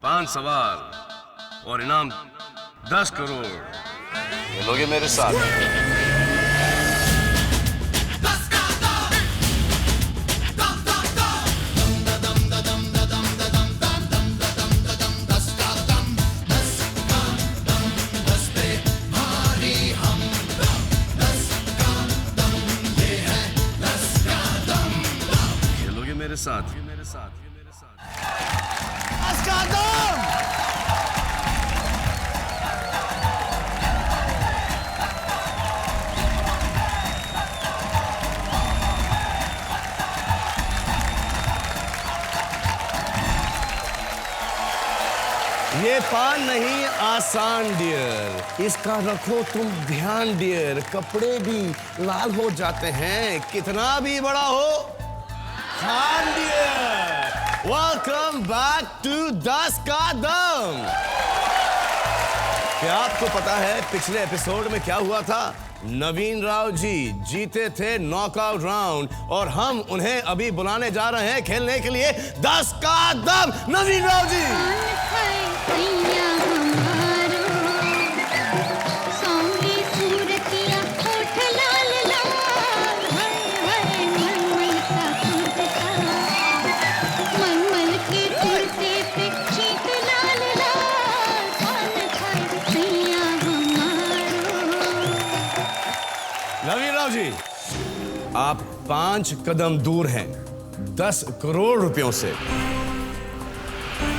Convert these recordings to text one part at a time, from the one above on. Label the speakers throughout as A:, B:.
A: 5 सवाल और इनाम 10 करोड़। खेलोगे मेरे साथ? खेलोगे मेरे साथ?
B: ये पान नहीं आसान डियर, इसका रखो तुम ध्यान डियर। कपड़े भी लाल हो जाते हैं कितना भी बड़ा हो Khan dear. Welcome back to 10 का दम। क्या आपको पता है पिछले एपिसोड में क्या हुआ था? नवीन राव जी जीते थे नॉकआउट राउंड और हम उन्हें अभी बुलाने जा रहे हैं खेलने के लिए 10 का दम। नवीन राव जी जी, आप 5 कदम दूर हैं 10 करोड़ रुपयों से।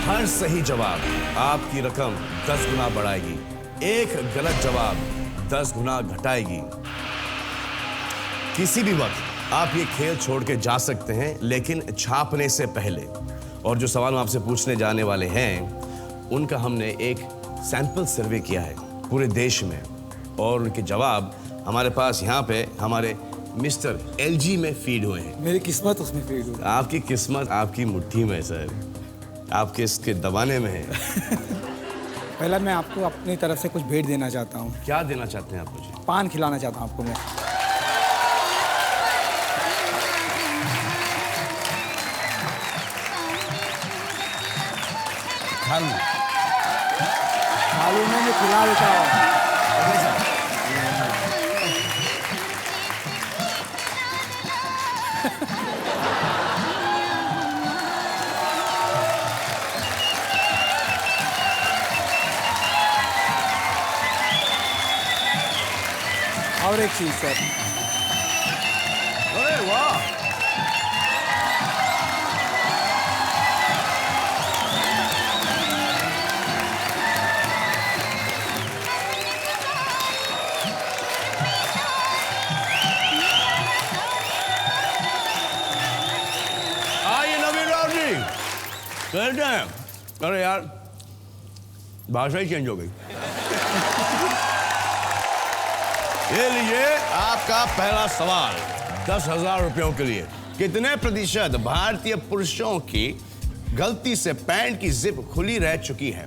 B: हर सही जवाब आपकी रकम 10 गुना बढ़ाएगी, एक गलत जवाब 10 गुना घटाएगी। किसी भी वक्त आप ये खेल छोड़ के जा सकते हैं, लेकिन छापने से पहले। और जो सवाल हम आपसे पूछने जाने वाले हैं उनका हमने एक सैंपल सर्वे किया है पूरे देश में, और उनके जवाब हमारे पास यहाँ पे हमारे मिस्टर LG में फीड हुए हैं।
C: मेरी किस्मत उसमें फीड हुई।
B: आपकी किस्मत आपकी मुट्ठी में सर, आपके इसके दबाने में है।
C: पहला मैं आपको अपनी तरफ से कुछ भेंट देना चाहता हूँ।
B: क्या देना चाहते हैं आप मुझे?
C: पान खिलाना चाहता हूँ आपको मैं। खालू में मैं खिला देता हूँ। और एक चीज सर।
B: अरे वाह, आइए नवीन राव जी कहते हैं। अरे यार भाषा ही चेंज हो गई। ये लीजिए आपका पहला सवाल 10,000 रुपयों के लिए। कितने प्रतिशत भारतीय पुरुषों की गलती से पैंट की जिप खुली रह चुकी है?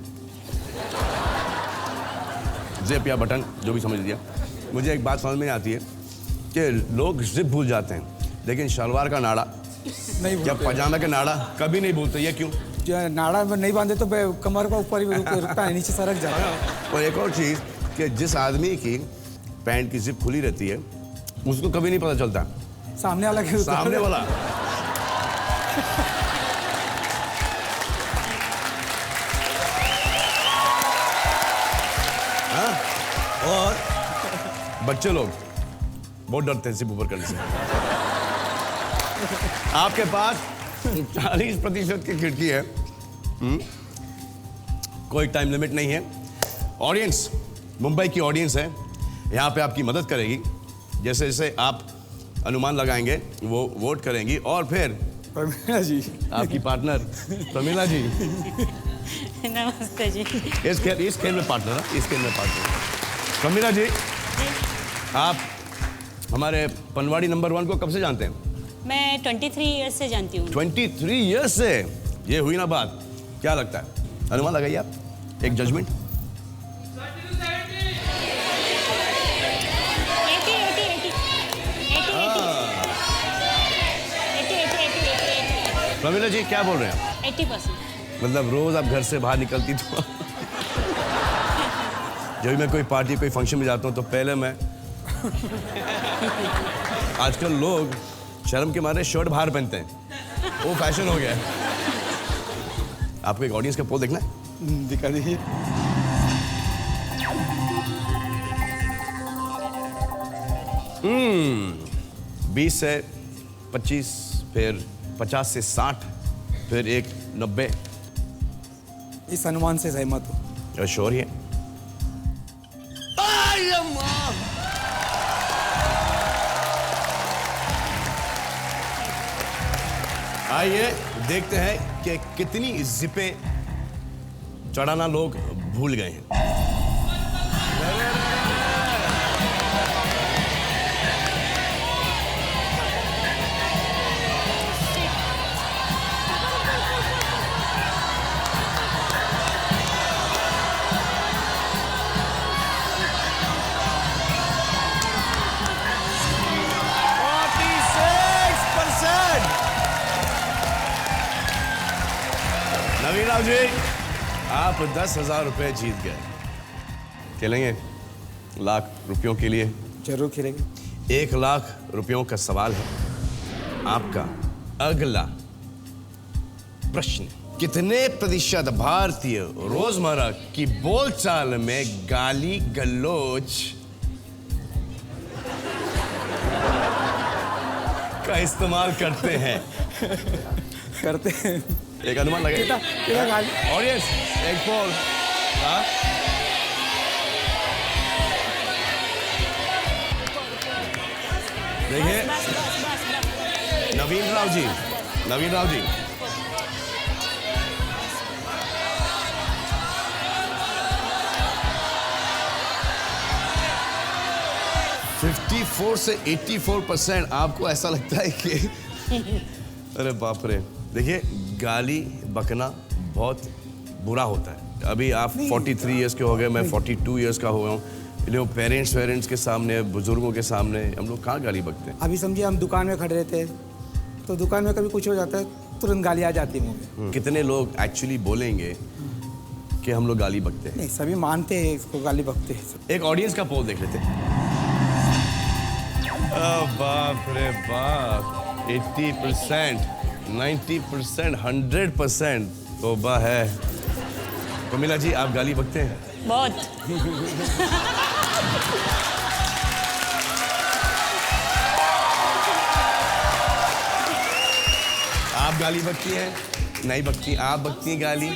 B: जिप या बटन जो भी समझ लिया। मुझे एक बात समझ में आती है कि लोग जिप भूल जाते हैं, लेकिन शलवार का नाड़ा
C: नहीं भूलते।
B: या पजामा का नाड़ा कभी नहीं भूलते। ये क्यों?
C: नाड़ा में नहीं बांधे तो कमर का ऊपर ही रुकता है, नीचे सरक जाता है।
B: और एक और चीज कि जिस आदमी की पैंट की जिप खुली रहती है उसको कभी नहीं पता चलता
C: सामने वाला क्यों?
B: सामने वाला। हाँ? और बच्चे लोग बहुत डरते हैं जिप ऊपर करने से। आपके पास 40% की खिड़की है। कोई टाइम लिमिट नहीं है। ऑडियंस, मुंबई की ऑडियंस है, यहाँ पे आपकी मदद करेगी। जैसे जैसे आप अनुमान लगाएंगे वो वोट करेंगी, और फिर
C: प्रमीला जी
B: आपकी पार्टनर प्रमीला जी
D: नमस्ते जी।
B: इस खेल में पार्टनर है, इस खेल में पार्टनर। प्रमीला जी, आप हमारे पनवाड़ी नंबर 1 को कब से जानते हैं?
D: मैं 23 ईयर्स से जानती हूँ।
B: 23 ईयर्स से? ये हुई ना बात। क्या लगता है, अनुमान लगाइए आप, एक जजमेंट। प्रमीला जी क्या बोल रहे हैं?
D: 80%।
B: मतलब रोज आप घर से बाहर निकलती तो जब भी मैं कोई पार्टी कोई फंक्शन में जाता हूँ तो पहले मैं आजकल लोग शर्म के मारे शर्ट बाहर पहनते हैं, वो फैशन हो गया है। आपको एक ऑडियंस का पोल देखना है?
C: दिखा दीजिए।
B: हम्म, 20 से 25, फिर 50 से 60, फिर एक 90।
C: इस अनुमान से सहमत हूँ।
B: श्योर ही है? आइए देखते हैं कि कितनी जिपें चढ़ाना लोग भूल गए हैं। नवीन राव जी, आप 10,000 रुपए जीत गए। खेलेंगे लाख रुपयों के लिए?
C: जरूर खेलेंगे।
B: 1 लाख रुपयों का सवाल है आपका। अगला प्रश्न, कितने प्रतिशत भारतीय रोजमर्रा की बोलचाल में गाली गलौज का इस्तेमाल करते हैं?
C: करते हैं।
B: एक अनुमान लगे। ऑडियंस एक पोल। हाँ? देखिए नवीन राव जी, नवीन राव जी, से 84% आपको ऐसा लगता है कि अरे बाप रे। देखिए गाली बकना बहुत बुरा होता है। अभी आप 43 इयर्स के हो गए, मैं 42 इयर्स का हुआ हूँ। पेरेंट्स के सामने, बुजुर्गों के सामने हम लोग कहाँ गाली बकते हैं?
C: अभी समझिए हम दुकान में खड़े रहते हैं तो दुकान में कभी कुछ हो जाता है तुरंत गाली आ जाती है मुंह में।
B: कितने लोग एक्चुअली बोलेंगे कि हम लोग गाली बकते हैं?
C: नहीं, सभी मानते हैं इसको, गाली बकते हैं।
B: एक ऑडियंस का पोल देख लेते हैं। बाप रे बाप, 80%, 90%, 100% तौबा है। कमिला जी, आप गाली बकते हैं?
D: बहुत।
B: आप गाली बकती हैं? नहीं बकती। आप बकती हैं गाली?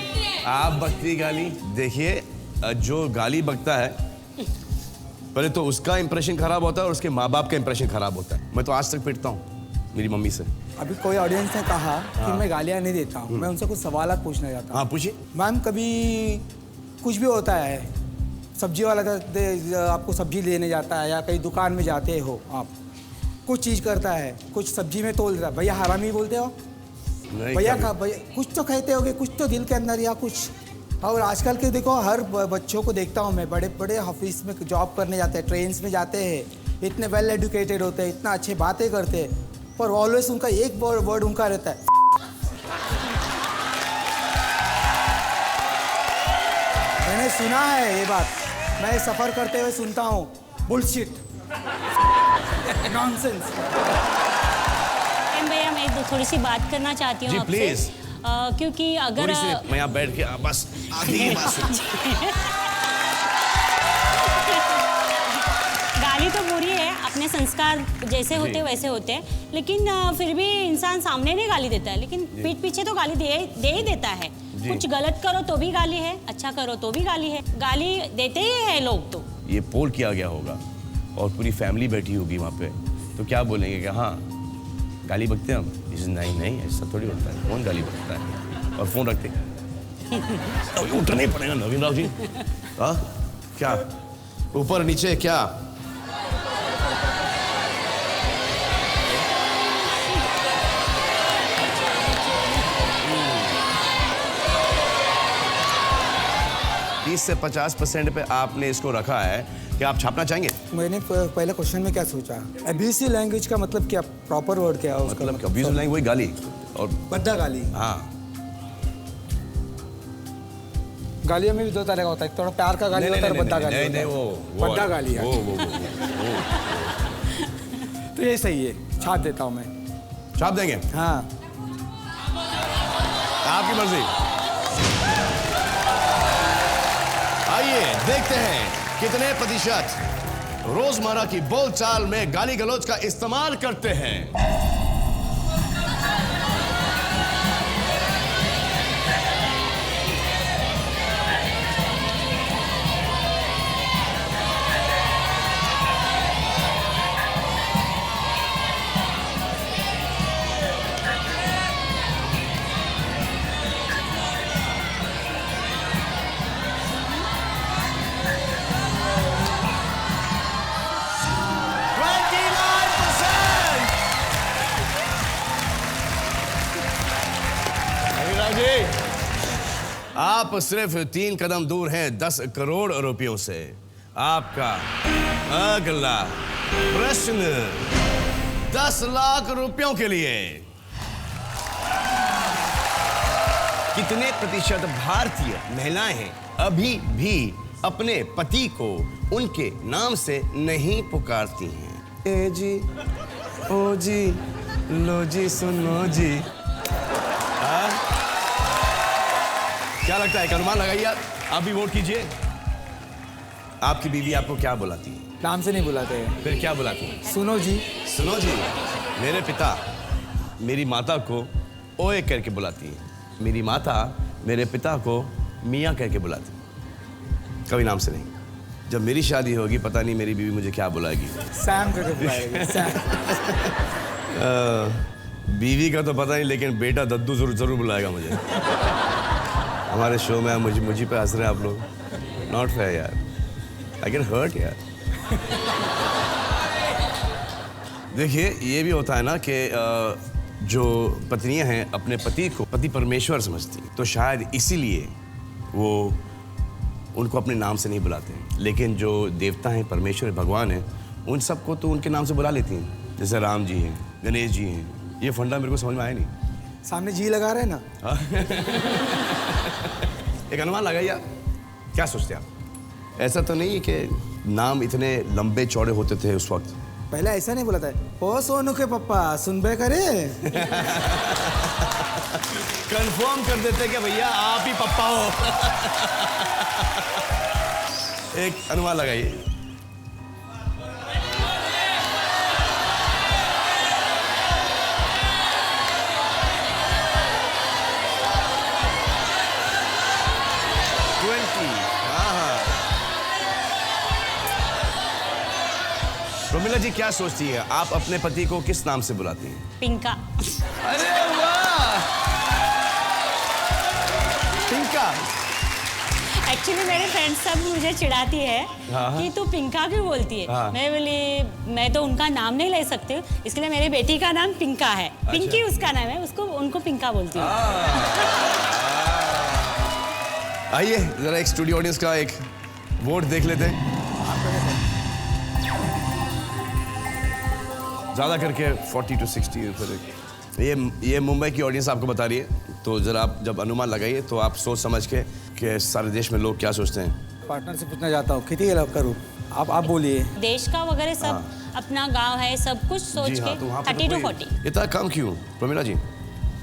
B: आप बकती हैं गाली? देखिए, जो गाली बकता है पहले तो उसका इंप्रेशन खराब होता है और उसके माँ बाप का इंप्रेशन खराब होता है। मैं तो आज तक पिटता हूँ मेरी मम्मी से।
C: अभी कोई ऑडियंस ने कहा कि मैं गालियाँ नहीं देता हूँ, मैं उनसे कुछ सवाल पूछना चाहता हूँ।
B: हाँ पूछिए।
C: मैम, कभी कुछ भी होता है, सब्जी वाला आपको सब्जी लेने जाता है या कहीं दुकान में जाते हो आप, कुछ चीज़ करता है, कुछ सब्जी में तोल देता है, भैया हरामी बोलते हो? भैया कुछ तो कहते होगे, कुछ तो दिल के अंदर या कुछ। और आजकल के देखो, हर बच्चों को देखता हूँ मैं, बड़े बड़े ऑफिस में जॉब करने जाते हैं, ट्रेन्स में जाते हैं, इतने वेल एजुकेटेड होते हैं, इतना अच्छे बातें करते हैं, पर ऑलवेज उनका एक वर्ड उनका रहता है, मैंने सुना है ये बात, मैं सफ़र करते हुए सुनता हूँ, बुलशिट, नॉनसेंस।
D: भैया मैं थोड़ी सी बात करना चाहती हूँ
B: जी,
D: आपसे।
B: प्लीज।
D: क्योंकि अगर
B: मैं यहाँ बैठ के बस आधी ही बात सुन।
D: गाली तो बुरी है, अपने संस्कार जैसे होते वैसे होते हैं, लेकिन फिर भी इंसान सामने नहीं गाली देता है, लेकिन पीठ पीछे तो गाली दे ही देता है। कुछ गलत करो तो भी गाली है, अच्छा करो तो भी गाली है, गाली देते ही है लोग। तो
B: ये पोल किया गया होगा और पूरी फैमिली बैठी होगी वहाँ पे, तो क्या बोलेंगे कि हाँ गाली बकते हैं हम? नहीं, ऐसा थोड़ी होता है, कौन गाली बकता है? और फोन रखते तो उठना ही पड़ेगा नवीन राव जी। हाँ क्या ऊपर नीचे क्या? से 50% पे आपने इसको रखा है कि आप छापना चाहेंगे?
C: मैंने पहले क्वेश्चन में क्या सोचा, एब्यूसिव लैंग्वेज का मतलब क्या, प्रॉपर वर्ड क्या है उसका?
B: मतलब एब्यूसिव लैंग्वेज वही गाली और
C: बद्दा गाली।
B: हाँ,
C: गालियों में भी दो तरह का होता है, थोड़ा प्यार का गाली होता है और भद्दा गाली होता है।
B: वो
C: भद्दा गाली है।
B: वो
C: तो ये सही है, छाप देता हूँ मैं।
B: छाप देंगे,
C: हाँ
B: आपकी मर्जी। आइए देखते हैं कितने प्रतिशत रोजमर्रा की बोलचाल में गाली गलौज का इस्तेमाल करते हैं। आप सिर्फ 3 कदम दूर हैं 10 करोड़ रुपयों से। आपका अगला प्रश्न 10 लाख रुपयों के लिए। कितने प्रतिशत भारतीय महिलाएं अभी भी अपने पति को उनके नाम से नहीं पुकारती हैं? ए जी, ओ जी, लो जी, सुनो जी। क्या लगता है, एक अनुमान लगाइए आप भी वोट कीजिए। आपकी बीवी आपको क्या बुलाती है?
C: नाम से नहीं बुलाते हैं।
B: फिर क्या बुलाती है?
C: सुनो जी।
B: सुनो जी। मेरे पिता मेरी माता को ओए करके बुलाती है। मेरी माता मेरे पिता को मियाँ करके बुलाती है, कभी नाम से नहीं। जब मेरी शादी होगी पता नहीं मेरी बीवी मुझे क्या बुलाएगी।
C: सैम करके बुलाएगी। सैम।
B: बीवी का तो पता नहीं, लेकिन बेटा दद्दू जरूर बुलाएगा मुझे। हमारे शो में मुझे पे हंस रहे हैं आप लोग। नॉट फेयर यार, आई कैन हर्ट यार। देखिए ये भी होता है ना कि जो पत्नियां हैं अपने पति को पति परमेश्वर समझती हैं, तो शायद इसीलिए वो उनको अपने नाम से नहीं बुलाते हैं। लेकिन जो देवता हैं, परमेश्वर भगवान हैं, उन सबको तो उनके नाम से बुला लेती हैं। जैसे राम जी हैं, गणेश जी हैं। ये फंडा मेरे को समझ में आया नहीं।
C: सामने जी लगा रहे हैं ना।
B: एक अनुमान लगाइए, क्या सोचते हैं आप? ऐसा तो नहीं है कि नाम इतने लंबे चौड़े होते थे उस वक्त?
C: पहले ऐसा नहीं बोला था, ओ सोनू के पप्पा सुनबे करे।
B: कंफर्म कर देते कि भैया आप ही पप्पा हो। एक अनुमान लगाइए। रोमिला जी क्या सोचती है, आप अपने पति को किस नाम से बुलाती हैं?
D: पिंका।
B: अरे वाह, पिंका।
D: एक्चुअली मेरे फ्रेंड्स सब मुझे चिढ़ाती है कि तू पिंका क्यों बोलती है। मैं बोली मैं तो उनका नाम नहीं ले सकती हूँ, इसलिए मेरी बेटी का नाम पिंका है। पिंकी उसका नाम है, उनको पिंका बोलती हूँ।
B: आइए जरा एक स्टूडियो ऑडियंस का एक वोट देख लेते हैं। ज़्यादा करके 40 to 60। ये मुंबई की ऑडियंस आपको बता रही है, तो ज़रा आप जब अनुमान लगाइए तो आप सोच समझ के कि सारे देश में लोग क्या सोचते हैं।
C: पार्टनर से पूछना चाहता हूँ, कितनी अलग करूँ? आप बोलिए।
D: देश का वगैरह सब अपना गांव है, सब कुछ सोच के 30 to 40।
B: इतना कम क्यों प्रमीला जी?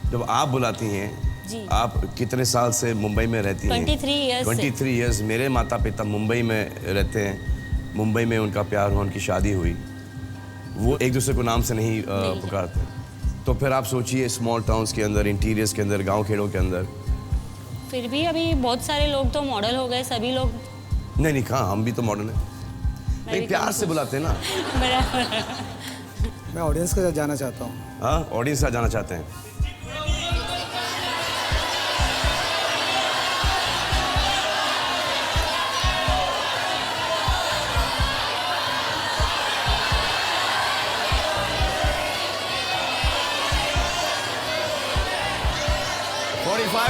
B: जब आप बुलाती हैं
D: जी।
B: आप कितने साल से मुंबई में रहती हैं?
D: 23 years।
B: 23 years। मेरे माता पिता मुंबई में रहते हैं। मुंबई में उनका प्यार हुआ, उनकी शादी हुई। वो एक दूसरे को नाम से नहीं पुकारते। तो फिर आप सोचिए स्मॉल टाउन्स के अंदर, इंटीरियर्स के अंदर, गांव खेड़ों के अंदर।
D: फिर भी अभी बहुत सारे लोग तो मॉडल हो गए, सभी लोग।
B: नहीं कहाँ, हम भी तो मॉडर्न हैं। नहीं, प्यार से बुलाते हैं ना।
C: मैं ऑडियंस के साथ जाना चाहता हूँ।
B: हाँ, ऑडियंस के साथ जाना चाहते हैं।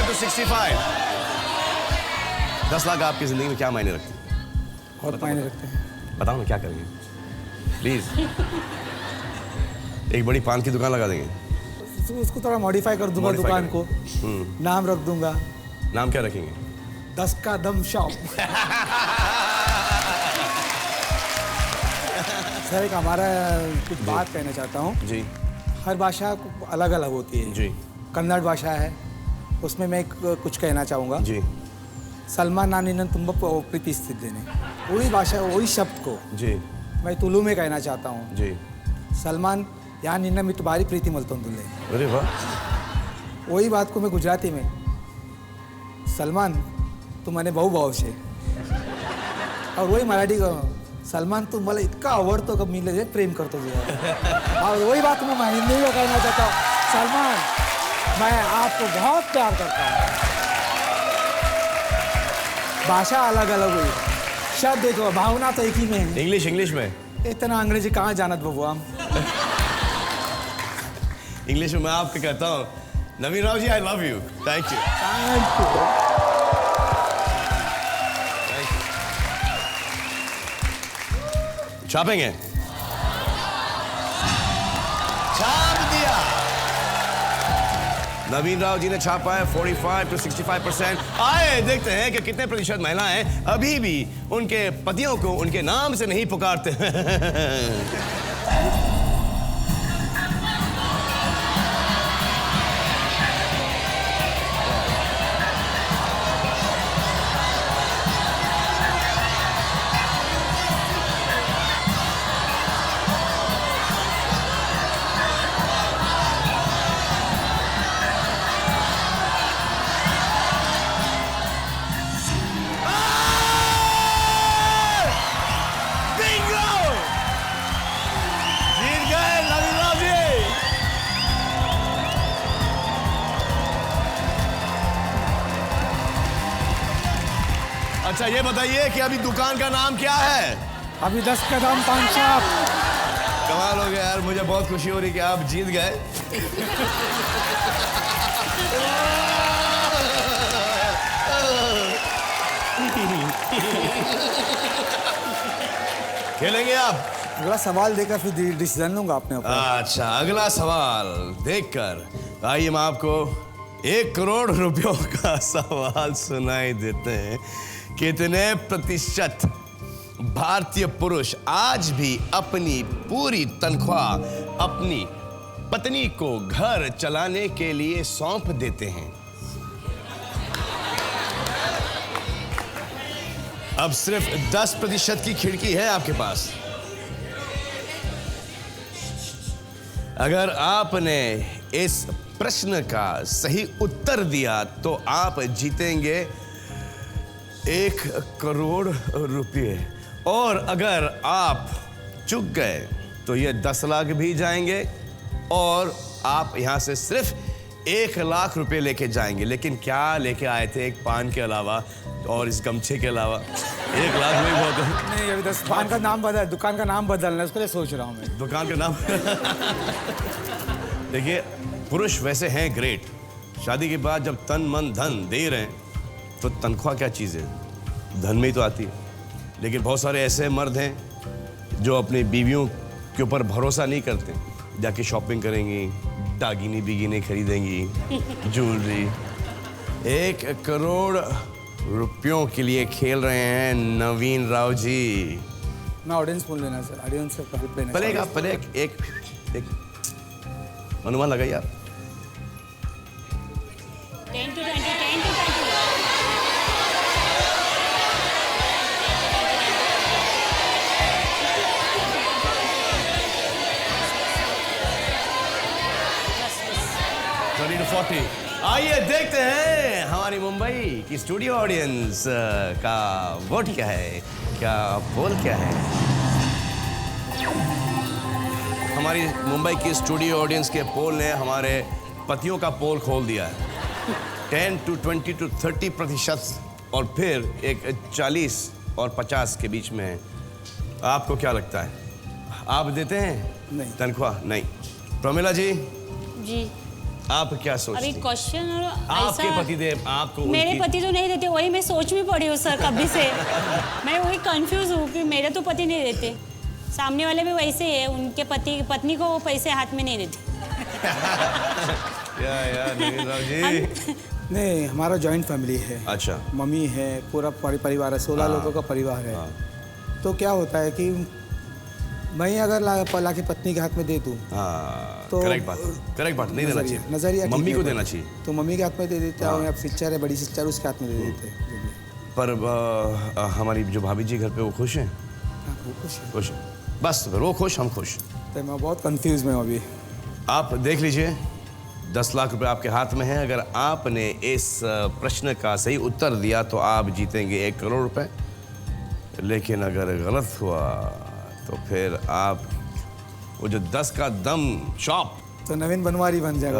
B: to 65। 10 लाख आपकी जिंदगी में क्या मायने रखते हैं?
C: बहुत मायने रखते हैं।
B: बताओ ना क्या करेंगे प्लीज। एक बड़ी पान की दुकान लगा देंगे।
C: उसको थोड़ा मॉडिफाई कर दूंगा, दुकान को नाम रख दूंगा।
B: नाम क्या रखेंगे?
C: 10 का दम शॉप। सर एक हमारा कुछ बात कहना चाहता हूँ।
B: जी
C: हर भाषा अलग अलग होती है।
B: जी
C: कन्नड़ भाषा है, उसमें मैं कुछ कहना चाहूँगा।
B: जी
C: सलमान नानी ತುಂಬ ಪ್ರೀತಿಸ್ತಿದ್ದೇನೆ। वही भाषा वही शब्द को
B: जी
C: मैं तुलु में कहना चाहता हूँ।
B: जी।
C: सलमान यहाँ निन्ना मित भारी प्रीति मलतोंदुल्ले।
B: अरे वाह।
C: वही बात को मैं गुजराती में, सलमान तू मने बहु भाव से, और वही मराठी को, सलमान तू मला इतका आवडतो का मी लगे प्रेम करतो तुझे। और वही बात मैं हिंदी में कहना चाहता हूँ, सलमान मैं आपको बहुत प्यार करता हूँ। भाषा अलग अलग हुई, शब्द देखो, भावना तो एक ही में है।
B: इंग्लिश में
C: इतना अंग्रेजी कहाँ जानत बबू हम।
B: इंग्लिश में मैं आपको कहता हूँ, Navin Rao ji I love you, thank you.
C: Thank you.
B: छापेंगे, छाप दिया। नवीन राव जी ने छापा है 45 to 65%। आए देखते हैं कि कितने प्रतिशत महिलाएं अभी भी उनके पतियों को उनके नाम से नहीं पुकारते हैं। अच्छा ये बताइए कि अभी दुकान का नाम क्या है?
C: अभी 10 का दाम 5 शॉप।
B: कमाल हो गया यार, मुझे बहुत खुशी हो रही कि आप जीत गए। खेलेंगे आप?
C: अगला सवाल देकर फिर डिसीजन लूंगा अपने ऊपर।
B: अच्छा अगला सवाल देखकर आइए हम आपको 1 करोड़ रुपयों का सवाल सुनाई देते हैं। कितने प्रतिशत भारतीय पुरुष आज भी अपनी पूरी तनख्वाह अपनी पत्नी को घर चलाने के लिए सौंप देते हैं? अब सिर्फ 10% की खिड़की है आपके पास। अगर आपने इस प्रश्न का सही उत्तर दिया तो आप जीतेंगे 1 करोड़ रुपए, और अगर आप चूक गए तो ये 10 लाख भी जाएंगे और आप यहां से सिर्फ 1 लाख रुपए लेके जाएंगे। लेकिन क्या लेके आए थे? एक पान के अलावा और इस गमछे के अलावा 1 लाख में बहुत है।
C: नहीं अभी 10 दुकान का नाम बदल, दुकान का नाम बदलना है, उसके लिए सोच रहा हूँ मैं।
B: दुकान का नाम देखिए पुरुष वैसे हैं ग्रेट, शादी के बाद जब तन मन धन दे रहे हैं तो तनख्वाह क्या चीज़ है, धन में ही तो आती है। लेकिन बहुत सारे ऐसे मर्द हैं जो अपनी बीवियों के ऊपर भरोसा नहीं करते, जाके शॉपिंग करेंगी, दागिनी बिगिनी खरीदेंगी, ज्वेलरी। 1 करोड़ रुपयों के लिए खेल रहे हैं नवीन राव जी।
C: मैं ऑडियंस बोल लेना सर, ऑडियंस से हेल्प लेना।
B: पहले आप पहले एक अनुमान लगाइए आप।
D: 10 to 20, 10 to 20। बस, बस।
B: 30 to 40। आइए देखते हैं हमारी मुंबई की स्टूडियो ऑडियंस का वोट क्या है, क्या पोल क्या है। हमारी मुंबई की स्टूडियो ऑडियंस के पोल ने हमारे पतियों का पोल खोल दिया है। 10 to 20 to 30%, और फिर एक 40 और 50 के बीच में है। आपको क्या लगता है, आप देते हैं?
C: नहीं।
B: तनख्वाह नहीं। प्रमिला जी
D: जी
B: आप क्या सोचती
D: अभी
B: हैं?
D: क्वेश्चन और
B: आपके
D: ऐसा
B: पतिदेव आपको
D: मेरे
B: उनकी-
D: पति तो नहीं देते, वही मैं सोच में पड़ी हूँ सर कभी से। मैं वही कंफ्यूज हूँ कि मेरे तो पति नहीं देते, सामने वाले भी वैसे है, उनके पत्नी को वो पैसे हाथ में नहीं देते।
B: या नवीन राव जी
C: नहीं, हमारा जॉइंट फैमिली है।
B: अच्छा।
C: मम्मी है, पूरा परिवार है, 16 लोगों का परिवार है। तो क्या होता है कि मैं अगर ला के पत्नी के हाथ में दे दूँ
B: तो करेक्ट बात नहीं देना चाहिए,
C: नजरिया
B: मम्मी को देना चाहिए।
C: तो मम्मी के हाथ में दे देते हैं, या सिस्टर है, बड़ी सिस्टर, उसके हाथ में दे देते हैं।
B: पर हमारी जो भाभी जी घर पे वो खुश हैं?
C: वो खुश है।
B: खुश हैं। बस फिर वो खुश, हम खुश।
C: तो मैं बहुत कंफ्यूज में हूँ अभी।
B: आप देख लीजिए, 10 लाख रुपए आपके हाथ में है। अगर आपने इस प्रश्न का सही उत्तर दिया तो आप जीतेंगे 1 करोड़ रुपए, लेकिन अगर गलत हुआ तो फिर आप वो जो 10 का दम शॉप,
C: तो नवीन बनवारी बन जाएगा।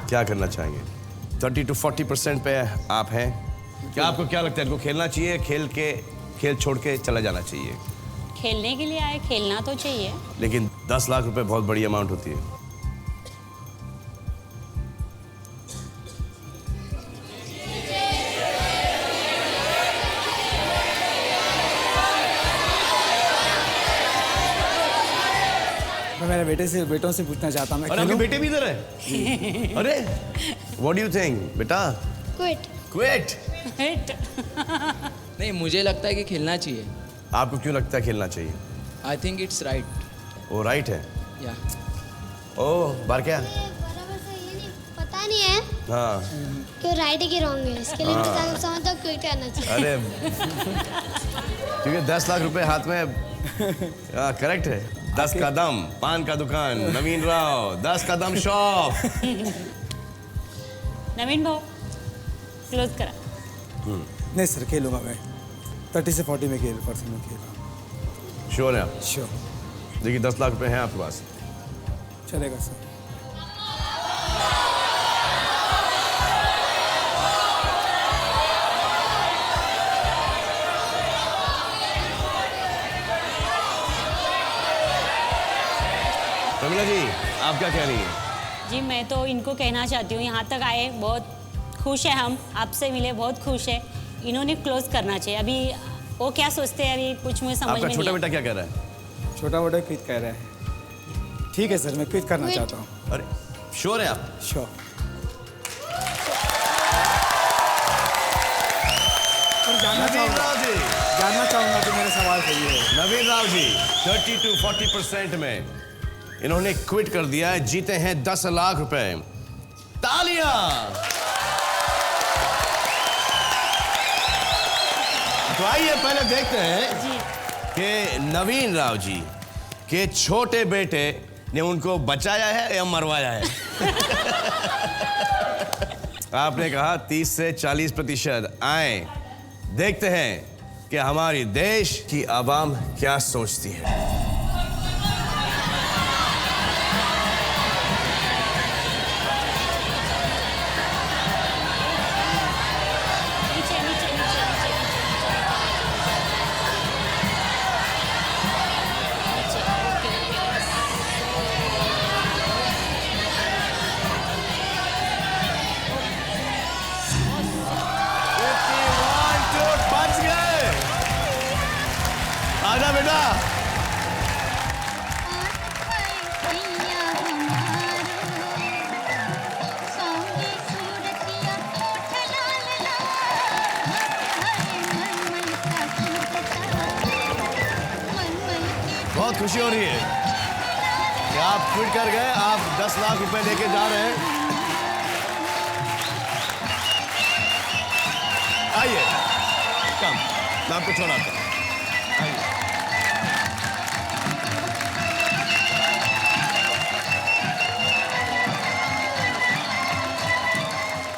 B: क्या करना चाहेंगे? 30 to 40% पे आप हैं। क्या आपको क्या लगता है, इनको खेलना चाहिए, खेल छोड़ के चला जाना चाहिए?
D: खेलने के लिए आए, खेलना तो चाहिए।
B: लेकिन 10 लाख रुपए बहुत बड़ी अमाउंट होती है।
C: मैं मेरे बेटों से पूछना चाहता हूँ, मैं
B: अरे आपके
C: खेलूं?
B: बेटे भी इधर है? अरे व्हाट डू यू थिंक बेटा? क्विट।
E: नहीं, मुझे लगता है कि खेलना चाहिए।
B: आपको क्यों लगता है खेलना चाहिए?
E: I think it's right.
B: वो राइट है।
E: या
B: ओह बार क्या?
F: बराबर सही नहीं, पता नहीं है
B: हाँ
F: कि राइट है कि रॉन्ग है, इसके लिए समझता हूँ क्विट करना चाहिए।
B: अरे क्योंकि 10 लाख रुपए हाथ में। करेक्ट है। 10 का दम पान का दुकान, नवीन राव, 10 का दम शॉप।
D: नवीन भाऊ क्लोज करा।
C: नहीं सर, खेलूंगा मैं। 30 से 40 में परसेंट में खेलूंगा।
B: श्योर है आप?
C: श्योर।
B: देखिए 10 लाख रुपए हैं आपके पास।
C: चलेगा सर।
B: प्रमिला जी, आप क्या कह रही हैं?
D: जी मैं तो इनको कहना चाहती हूँ, यहाँ तक आए, बहुत खुश है हम, आपसे मिले बहुत खुश है। इन्होंने क्लोज करना चाहिए। अभी वो क्या सोचते हैं अभी कुछ मुझे समझ
B: आपका
D: में
B: छोटा
D: नहीं
B: बेटा क्या कह रहा है?
C: छोटा मोटा क्विट कह रहा है। ठीक है सर, मैं क्विट करना चाहता हूँ।
B: अरे श्योर है आप?
C: श्योर।
B: नवीन राव जी,
C: जानना चाहूँगा कि मेरा सवाल सही है।
B: नवीन राव जी 30 to 40% में इन्होंने क्विट कर दिया है, जीते हैं 10 लाख रुपए। तालियां। तो आइए पहले देखते हैं कि नवीन राव जी के छोटे बेटे ने उनको बचाया है या मरवाया है। आपने कहा 30 से 40%। आए देखते हैं कि हमारी देश की आवाम क्या सोचती है।
D: नीचे नीचे नीचे नीचे
B: बच गए। आजा बेटा। बहुत खुशी हो रही है कि आप क्विट कर गए। आप 10 लाख रुपए लेके जा रहे हैं। आइए कम, मैं आपको छोड़ाता हूं। आइए।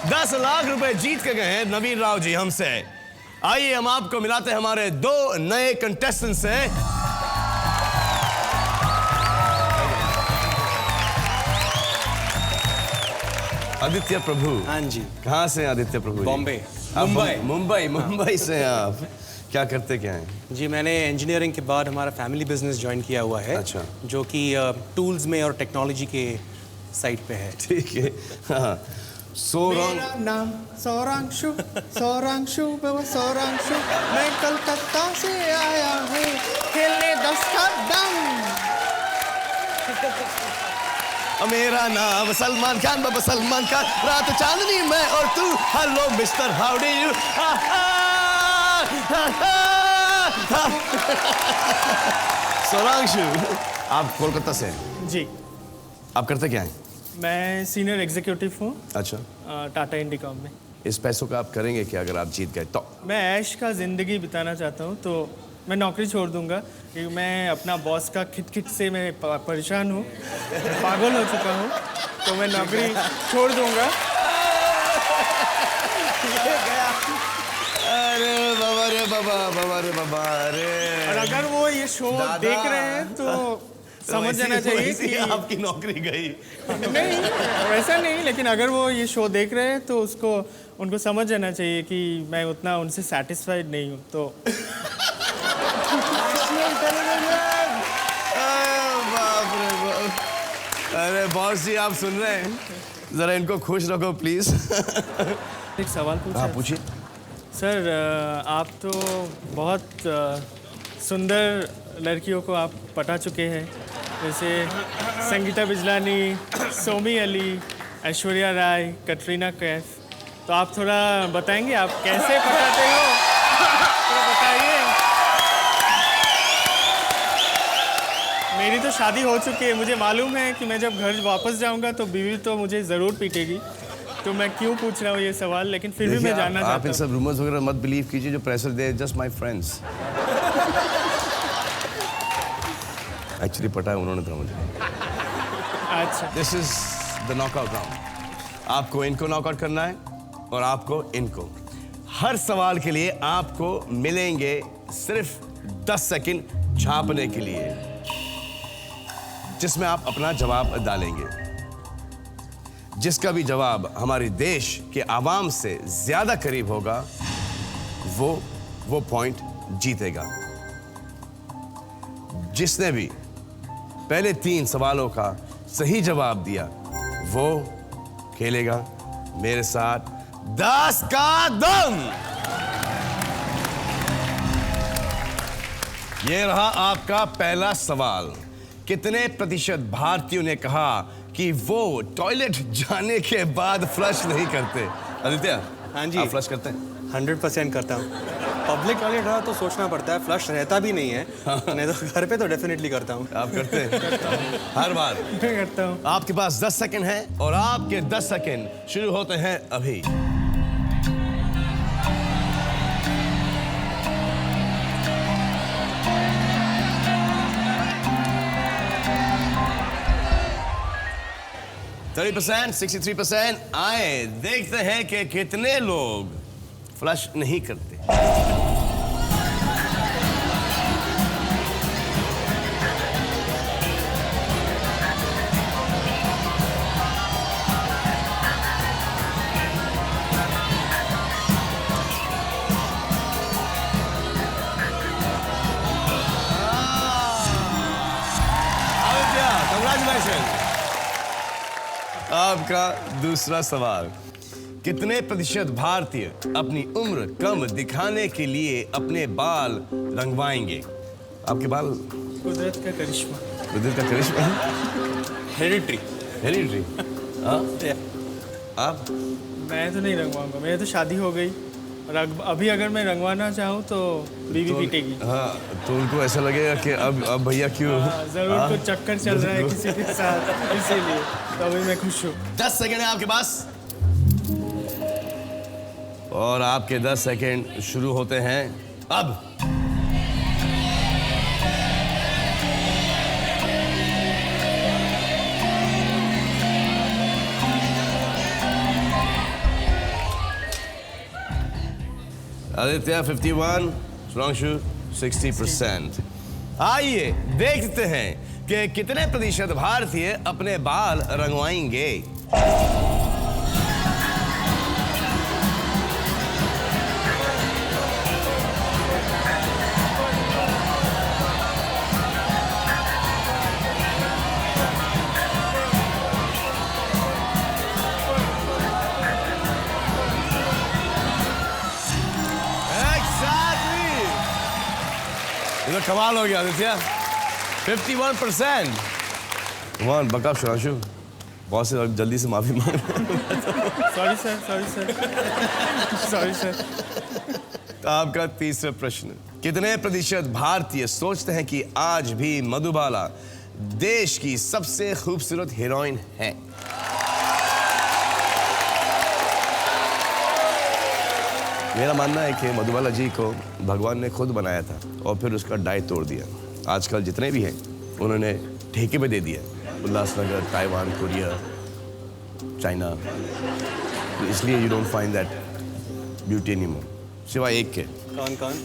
B: $10 लाख रुपए जीत के गए हैं नवीन राव जी हमसे। आइए हम आपको मिलाते हैं हमारे 2 नए कंटेस्टेंट से। आदित्य प्रभु।
G: हाँ जी।
B: कहाँ से हैं आदित्य प्रभु जी?
G: बॉम्बे।
B: आप
G: मुंबई।
B: मुंबई से हैं आप। क्या करते क्या हैं?
G: जी मैंने इंजीनियरिंग के बाद हमारा फैमिली बिजनेस ज्वाइन किया हुआ है।
B: अच्छा।
G: जो कि टूल्स में और टेक्नोलॉजी के साइड पे है।
B: ठीक है। हाँ।
C: मेरा नाम सौरांशु, सौरांशु सौरांशु, मैं कलकत्ता से आया हूँ खेलने 10 का दम।
B: मेरा नाम सलमान खान, बाबा सलमान खान, रात चांदनी मैं और तू, hello mister how do you. Sonanshu, आप कोलकाता से हैं?
H: जी,
B: आप करते क्या हैं?
H: मैं सीनियर एग्जीक्यूटिव हूँ
B: अच्छा,
H: टाटा इंडिकॉम में।
B: इस पैसों का आप करेंगे क्या अगर आप जीत गए तो?
H: मैं ऐश का ज़िंदगी बिताना चाहता हूँ, तो मैं नौकरी छोड़ दूंगा क्योंकि मैं अपना बॉस का खिट से मैं परेशान हूँ, पागल हो चुका हूँ, तो मैं नौकरी छोड़ दूंगा।
B: अरे बाबा रे बाबा, बाबा रे बाबा रे।
H: और अगर वो ये शो
B: दादा।
H: देख रहे हैं तो समझ जाना चाहिए कि
B: आपकी नौकरी गई।
H: नहीं, वैसा नहीं, लेकिन अगर वो ये शो देख रहे हैं तो उनको समझ जाना चाहिए कि मैं उतना उनसे सेटिस्फाइड नहीं हूँ। तो
B: बाप रे बाप। अरे बॉस जी आप सुन रहे हैं, जरा इनको खुश रखो प्लीज।
H: एक सवाल पूछा।
B: हाँ पूछिए।
H: सर, आप तो बहुत सुंदर लड़कियों को आप पटा चुके हैं, जैसे संगीता बिजलानी, सोमी अली, ऐश्वर्या राय, कटरीना कैफ। तो आप थोड़ा बताएंगे आप कैसे पटाते हो, तो बताइए। मेरी तो शादी हो चुकी है, मुझे मालूम है कि मैं जब घर वापस जाऊंगा तो बीवी तो मुझे ज़रूर पीटेगी, तो मैं क्यों पूछ रहा हूँ ये सवाल, लेकिन फिर भी मैं जानना
B: आप
H: चाहता
B: इन
H: हूँ।
B: सब रूमर्स वगैरह मत बिलीव कीजिए जो pressure they, just my friends. Actually पता है उन्होंने तो मुझे।
H: अच्छा,
B: this is the knockout round. आपको इनको नॉकआउट करना है और आपको इनको। हर सवाल के लिए आपको मिलेंगे सिर्फ 10 सेकंड झांपने के लिए, जिसमें आप अपना जवाब डालेंगे। जिसका भी जवाब हमारे देश के आवाम से ज्यादा करीब होगा वो पॉइंट जीतेगा। जिसने भी पहले 3 सवालों का सही जवाब दिया वो खेलेगा मेरे साथ 10 का दम। ये रहा आपका पहला सवाल। कितने प्रतिशत भारतीयों ने कहा कि वो टॉयलेट जाने के बाद फ्लश नहीं करते? आदित्य,
G: हाँ जी।
B: आप फ्लश करते हैं?
G: 100% करता हूँ। पब्लिक टॉयलेट रहा तो सोचना पड़ता है, फ्लश रहता भी नहीं है, नहीं तो घर पे तो डेफिनेटली करता हूँ।
B: आप करते हैं? हर बार?
H: मैं करता हूँ।
B: आपके पास 10 सेकंड है और आपके 10 सेकंड शुरू होते हैं अभी। %, 63%। आए देखते हैं कि कितने लोग फ्लश नहीं करते। Congratulations! आपका दूसरा सवाल। कितने प्रतिशत भारतीय अपनी उम्र कम दिखाने के लिए अपने बाल रंगवाएंगे? आपके बाल
H: कुदरत का करिश्मा।
B: कुदरत का करिश्मा है?
G: हेरिडिटरी।
B: हेरिडिटरी। हाँ? आप?
H: मैं तो नहीं रंगवाऊंगा, मेरी तो शादी हो गई और अभी अगर मैं रंगवाना चाहूँ तो बीवी पीटेगी।
B: हाँ, तो उनको ऐसा लगेगा कि अब भैया क्यों?
H: जरूर कुछ चक्कर चल रहा है किसी के साथ, इसीलिए तो अभी मैं खुश हूँ।
B: 10 सेकंड है आपके पास और आपके 10 सेकंड शुरू होते हैं अब। आदित्य 51, सुधांशु 60%। आइए देखते हैं कि कितने प्रतिशत भारतीय अपने बाल रंगवाएंगे। ये तो कमाल हो गया आदित्य। 51%। One backup Sudhanshu. बहुत से जल्दी से माफी मांग।
H: Sorry sir, sorry sir, sorry sir.
B: तो आपका तीसरा प्रश्न, कितने प्रतिशत भारतीय सोचते हैं कि आज भी मधुबाला देश की सबसे खूबसूरत हीरोइन है? मेरा मानना है कि मधुबाला जी को भगवान ने खुद बनाया था और फिर उसका डाई तोड़ दिया। आजकल जितने भी हैं उन्होंने ठेके पे दे दिया, उल्लासनगर, ताइवान, कोरिया, चाइना। तो इसलिए you don't find that beauty anymore, सिवाय एक के।
G: कौन कौन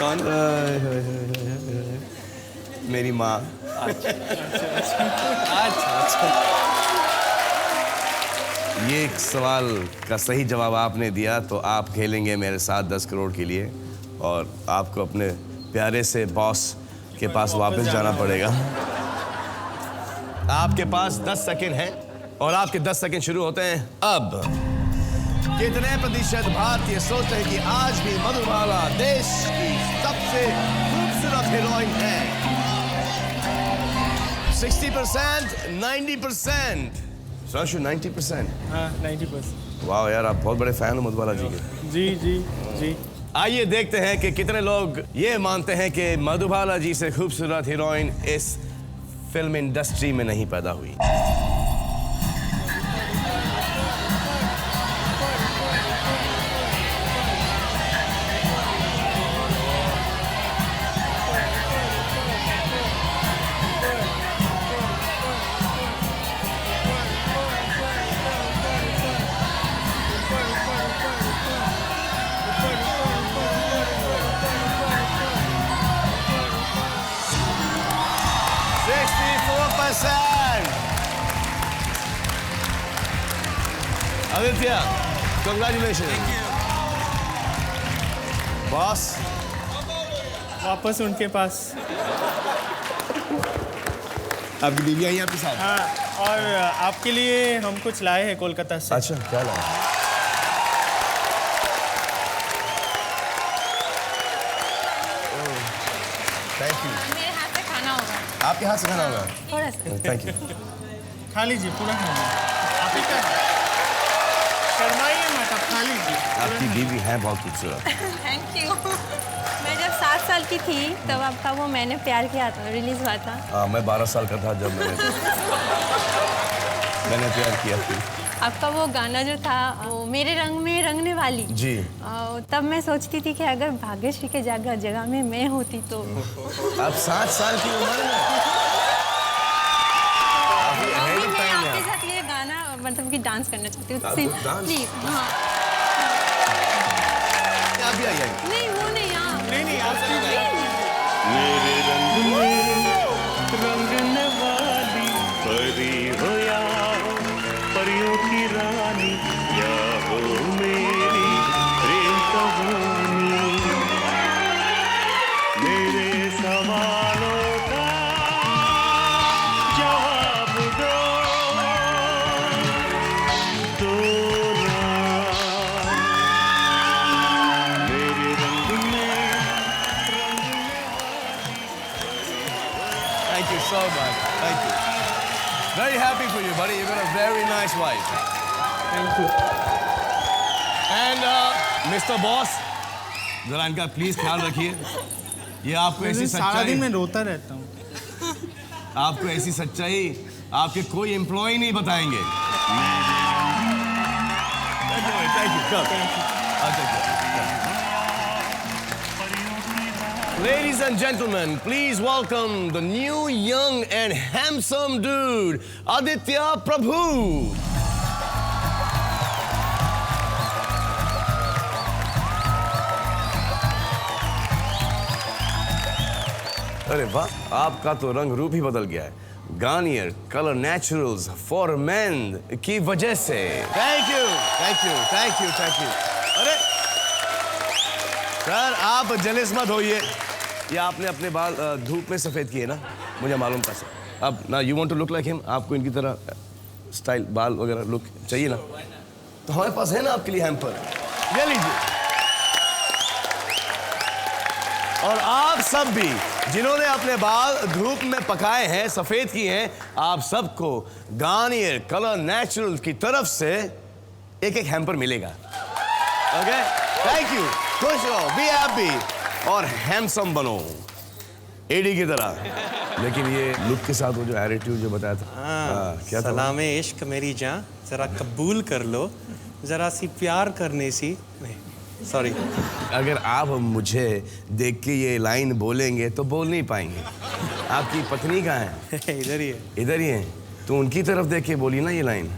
G: कौन?
B: मेरी माँ।
G: अच्छा।
B: ये एक सवाल का सही जवाब आपने दिया तो आप खेलेंगे मेरे साथ 10 करोड़ के लिए, और आपको अपने प्यारे से बॉस के पास वापस जाना पड़ेगा। आपके पास 10 सेकंड है और आपके 10 सेकंड शुरू होते हैं अब। कितने प्रतिशत भारतीय सोचते हैं कि आज भी मधुबाला देश की सबसे खूबसूरत हीरोइन है? 60%, 90%? 90%?
H: हाँ, 90%।
B: वाह यार, आप बहुत बड़े फैन हो मधुबाला जी के।
H: जी जी जी।
B: आइए देखते हैं कि कितने लोग ये मानते हैं कि मधुबाला जी से खूबसूरत हीरोइन इस फिल्म इंडस्ट्री में नहीं पैदा हुई। आदित्य, congratulations. बॉस,
H: वापस उनके पास।
B: आपकी बीवी आई आपके साथ?
H: हाँ, और आपके लिए हम कुछ लाए हैं कोलकाता से।
B: अच्छा, क्या लाया? Thank you.
I: मेरे हाथ से खाना होगा।
B: आपके हाथ से खाना होगा?
I: थोड़ा सा।
B: Thank you.
H: खा लीजिए, पूरा खा लीजिए। आप ही का शर्माइए मत, आप खा लीजिए।
B: आपकी बीवी है बहुत खूबसूरत।
I: Thank you. मैं जब 7 साल की थी तब आपका वो मैंने प्यार किया था रिलीज हुआ था।
B: हाँ, मैं 12 साल का था जब मैंने प्यार किया थी।
I: आपका वो गाना जो था वो मेरे रंग में रंगने वाली
B: जी।
I: तब मैं सोचती थी कि अगर भाग्यश्री के जगह में मैं होती तो।
B: आप 7 साल की उम्र में
I: अभी मैं आपके साथ ये गाना मतलब कि डांस करना चाहती हूँ प्लीज। हाँ,
B: आप भी आइए।
I: नहीं वो नहीं, यहाँ
H: नहीं, आप
J: मेरे रंग में रंगने वाली परी हो या हो परियों की रानी, या हो मेरी प्रेम कहानी। मेरे सवालों का जवाब दो ना। मेरे रंग में
B: Thank you so much. Thank you. Very happy for you, buddy. You've got a very nice wife.
H: Thank you.
B: And Mr. Boss, जरा इनका प्लीज ख्याल रखिए। ये आपको ऐसी
H: सारा दिन
B: सच्चाई,
H: मैं रोता रहता हूँ।
B: आपको ऐसी सच्चाई आपके कोई एम्प्लॉय नहीं बताएंगे। Thank you. Come. I'll take it. Ladies and gentlemen, please welcome the new, young and handsome dude, Aditya Prabhu. अरे वाह, आपका तो रंग रूप ही बदल गया है। Garnier colour naturals for main की वजह से। Thank you, thank you, thank you, thank you. अरे सर, आप जलिस मत होइए। ये आपने अपने बाल धूप में सफेद किए ना, मुझे मालूम था सर। अब ना you want to look like him, आपको इनकी तरह स्टाइल बाल वगैरह लुक चाहिए ना, तो हमारे पास है ना आपके लिए हैम्पर, ये लीजिए। और आप सब भी जिन्होंने अपने बाल धूप में पकाए हैं, सफेद किए हैं, आप सबको गार्नियर कलर नेचुरल की तरफ से एक एक हैम्पर मिलेगा। Okay, thank you. खुश रहो, बी हैप्पी और हैंडसम बनो एडी की तरह। लेकिन ये लुक के साथ वो जो एटीट्यूड जो बताया था, क्या था?
G: सलामे इश्क मेरी जान, जरा कबूल कर लो, जरा सी प्यार करने सी। नहीं, सॉरी।
B: अगर आप मुझे देख के ये लाइन बोलेंगे तो बोल नहीं पाएंगे। आपकी पत्नी कहाँ है?
G: इधर ही है।
B: इधर ही है, तो उनकी तरफ देख के बोली ना ये लाइन।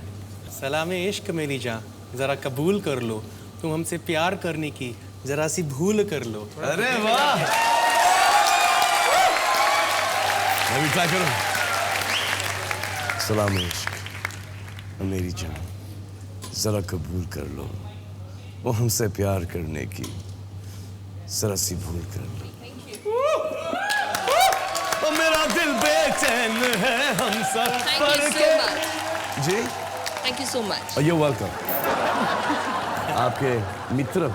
G: सलामे इश्क मेरी जान, जरा कबूल कर लो, तुम हमसे प्यार करने की जरा सी भूल कर लो।
B: अरे वाह, मैं भी ट्राई करूं। सलाम इश्क मेरी जान, जरा कबूल कर लो, वो हमसे प्यार करने की जरा सी भूल कर लो। ओ मेरा दिल बेचैन है हम सफर के। जी,
I: thank you so much.
B: You welcome. आपके मित्र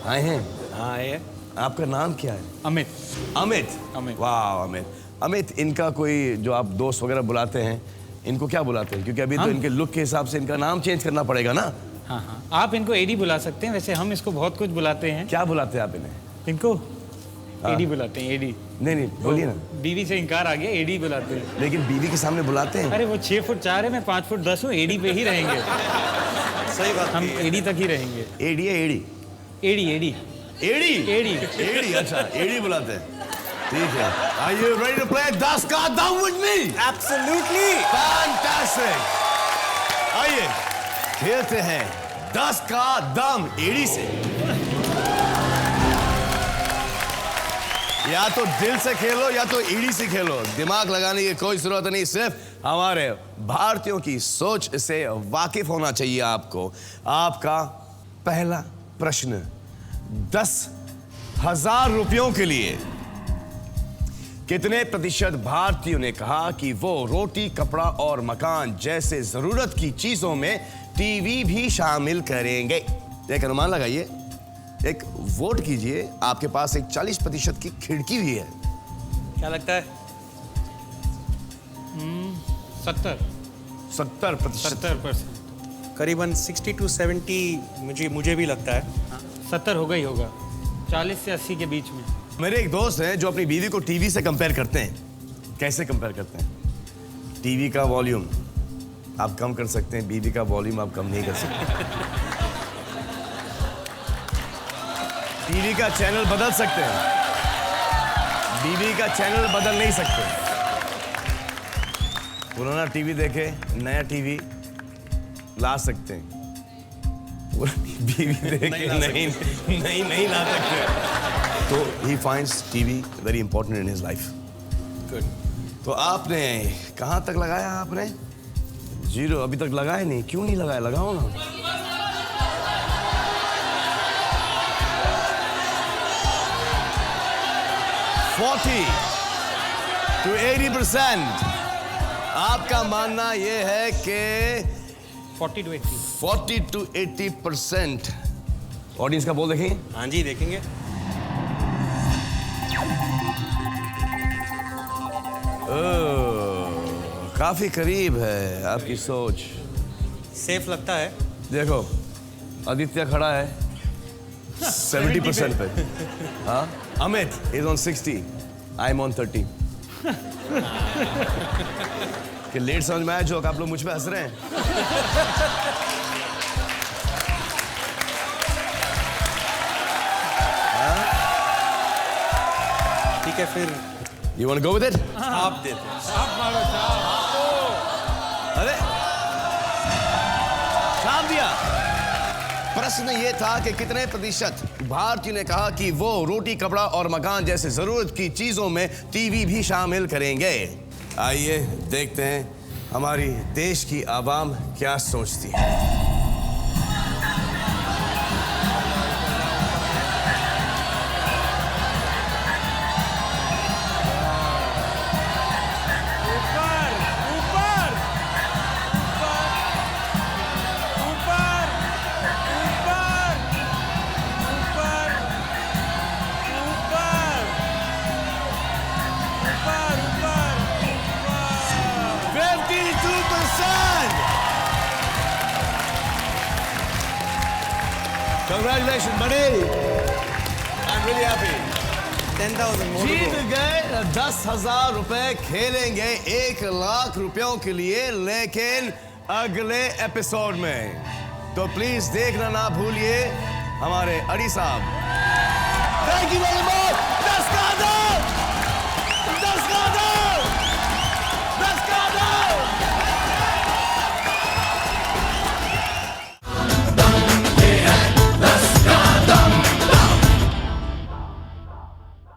B: आए हैं?
G: हाँ है।
B: आपका नाम क्या है?
H: अमित।
B: अमित।
H: अमित।
B: वाह अमित। अमित, इनका कोई जो आप दोस्त वगैरह बुलाते हैं, इनको क्या बुलाते हैं? क्योंकि अभी तो इनके लुक के हिसाब से इनका नाम चेंज करना पड़ेगा ना।
K: हाँ हाँ, आप इनको एडी बुला सकते हैं। वैसे हम इसको बहुत कुछ बुलाते हैं।
B: क्या बुलाते हैं आप इन्हें?
K: इनको एडी बुलाते हैं, एडी।
B: नहीं बोलिए ना।
K: बीवी से इनकार आ गया, एडी बुलाते हैं।
B: लेकिन बीवी के सामने बुलाते हैं।
K: अरे वो 6 फुट 4 है, मैं 5 फुट 10 हूँ, एडी पे ही रहेंगे।
G: सही बात,
K: हम एडी तक ही रहेंगे।
B: एडी है Eddie?
K: Eddie Eddie
B: Eddie
K: Eddie
B: Eddie. अच्छा, एडी बुलाते हैं, ठीक है। Are you ready to play 10 का दम with me?
G: Absolutely.
B: Fantastic. आइए खेलते हैं 10 का दम एडी से। या तो दिल से खेलो या तो एडी से खेलो, दिमाग लगाने की कोई जरूरत नहीं। सिर्फ हमारे भारतीयों की सोच से वाकिफ होना चाहिए आपको। आपका पहला प्रश्न 10,000 रुपयों के लिए। कितने प्रतिशत भारतीयों ने कहा कि वो रोटी, कपड़ा और मकान जैसे जरूरत की चीजों में टीवी भी शामिल करेंगे? एक अनुमान लगाइए, एक वोट कीजिए। आपके पास एक 40% की खिड़की भी है।
G: क्या लगता है?
K: 70%।
G: 70%। करीबन 60 to 70 मुझे भी लगता है।
K: 70 होगा ही होगा, 40 से 80 के बीच में।
B: मेरे एक दोस्त हैं जो अपनी बीवी को टीवी से कंपेयर करते हैं। कैसे कंपेयर करते हैं? टीवी का वॉल्यूम आप कम कर सकते हैं, बीवी का वॉल्यूम आप कम नहीं कर सकते। टीवी का चैनल बदल सकते हैं, बीवी का चैनल बदल नहीं सकते। पुराना टीवी देके नया टीवी ला सकते हैं, बीवी देके नहीं ला सकते। तो he finds TV very important in his life.
G: Good.
B: तो आपने कहाँ तक लगाया? आपने 0 अभी तक लगाया नहीं। क्यों नहीं लगाया? लगाओ ना। to 80%। आपका मानना यह है कि
K: 40 to
B: 80%। ऑडियंस का बोल देखेंगे?
G: हाँ जी, देखेंगे।
B: काफी करीब है आपकी सोच।
G: सेफ लगता है।
B: देखो आदित्य खड़ा है 70% पे। हाँ, Amit is on 60, I'm on 30। कि लेट समझ में आया जोक? आप लोग मुझ पे हंस रहे हैं।
G: ठीक है, फिर
B: You want to go with it?
G: आप देते हैं।
B: अरे छाप दिया। प्रश्न ये था कि कितने प्रतिशत भारतीयों ने कहा कि वो रोटी, कपड़ा और मकान जैसे जरूरत की चीजों में टीवी भी शामिल करेंगे। आइए देखते हैं हमारी देश की आवाम क्या सोचती है। Congratulations, buddy. I'm really happy.
G: 10,000 more to
B: Jeet
G: go.
B: गए 10,000 रुपए, खेलेंगे 1,00,000 रुपयों के लिए, लेकिन अगले एपिसोड में। तो प्लीज देखना ना भूलिए हमारे अड़ी साहब। Thank you very much. 10 का 10।